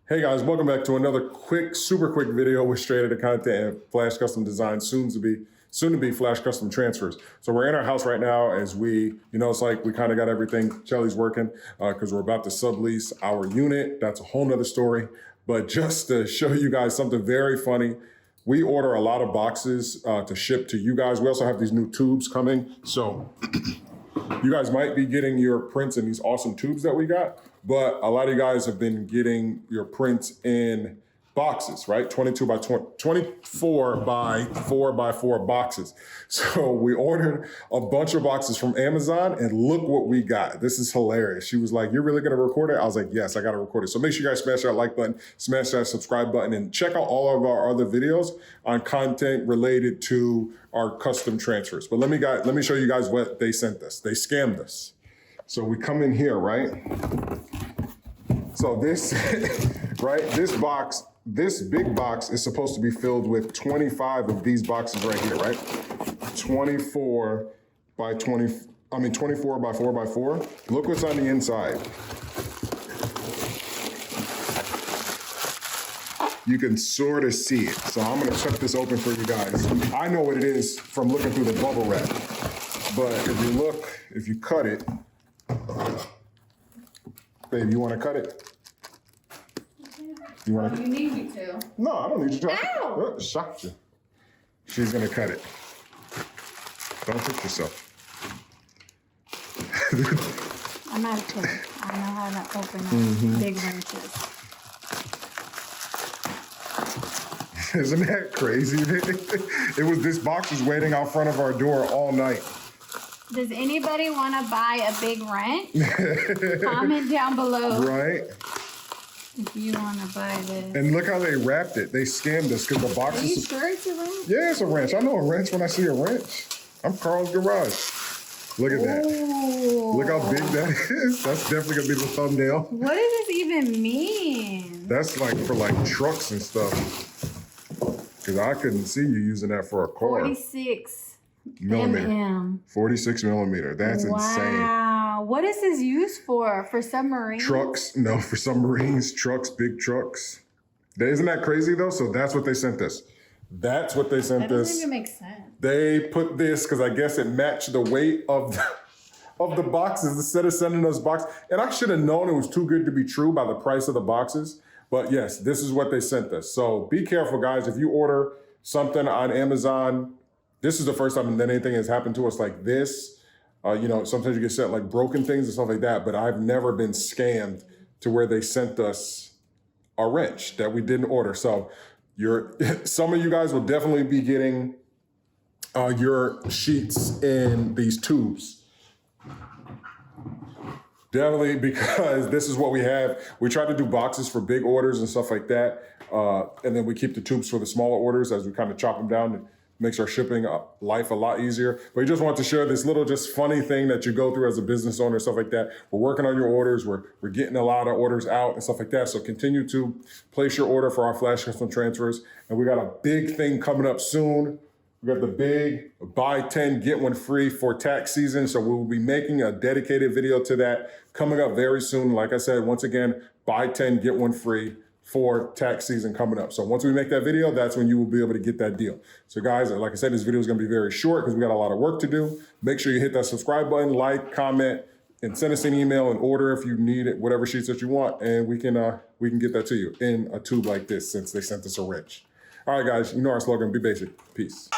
Hey guys, welcome back to another super quick video with straight out of content and Flash Custom Design, soon to be Flash Custom Transfers. So we're in our house right now as it's like we kind of got everything. Shelly's working because we're about to sublease our unit. That's a whole nother story. But just to show you guys something very funny, we order a lot of boxes to ship to you guys. We also have these new tubes coming. So you guys might be getting your prints in these awesome tubes that we got, but a lot of you guys have been getting your prints in boxes, right? 24 by 4 by 4 boxes. So we ordered a bunch of boxes from Amazon and look what we got. This is hilarious. She was like, "You're really gonna record it?" I was like, "Yes, I gotta record it." So make sure you guys smash that like button, smash that subscribe button, and check out all of our other videos on content related to our custom transfers. But let me show you guys what they sent us. They scammed us. So we come in here, right? So this, right, this big box is supposed to be filled with 25 of these boxes right here, right? 24 by 4 by 4. Look what's on the inside. You can sort of see it. So I'm gonna cut this open for you guys. I know what it is from looking through the bubble wrap. But if you cut it, babe, you wanna cut it? You need me to. No, I don't need you to. Ow! Shocked you. She's gonna cut it. Don't hurt yourself. I'm not kidding. I know how to open big wrenches. Isn't that crazy? This box was waiting out front of our door all night. Does anybody want to buy a big wrench? Comment down below. Right? If you want to buy this. And look how they wrapped it. They scammed us because the box Are you sure it's a wrench? Yeah, it's a wrench. I know a wrench when I see a wrench. I'm Carl's Garage. Look at that. Ooh. Look how big that is. That's definitely going to be the thumbnail. What does this even mean? That's like for like trucks and stuff. Because I couldn't see you using that for a car. 46 millimeter. mm. 46 millimeter. That's insane. Wow. What is this used for? For submarines? Trucks. No, for submarines, trucks, big trucks. Isn't that crazy though? So that's what they sent us. That's what they sent us. That doesn't even make sense. They put this because I guess it matched the weight of the boxes instead of sending us boxes. And I should have known it was too good to be true by the price of the boxes. But yes, this is what they sent us. So be careful, guys. If you order something on Amazon, this is the first time that anything has happened to us like this. Sometimes you get sent like broken things and stuff like that, but I've never been scammed to where they sent us a wrench that we didn't order. So some of you guys will definitely be getting your sheets in these tubes. Definitely, because this is what we have. We try to do boxes for big orders and stuff like that. And then we keep the tubes for the smaller orders as we kind of chop them down. It makes our shipping life a lot easier. But we just want to share this little just funny thing that you go through as a business owner, stuff like that. We're working on your orders. We're getting a lot of orders out and stuff like that. So continue to place your order for our Flash Custom Transfers. And we got a big thing coming up soon. We got the big buy 10, get 1 free for tax season. So we will be making a dedicated video to that coming up very soon. Like I said, once again, buy 10, get 1 free for tax season coming up. So once we make that video, that's when you will be able to get that deal. So guys, like I said, this video is gonna be very short because we got a lot of work to do. Make sure you hit that subscribe button, like, comment, and send us an email and order if you need it, whatever sheets that you want, and we can get that to you in a tube like this since they sent us a wrench. All right, guys, you know our slogan, be basic. Peace.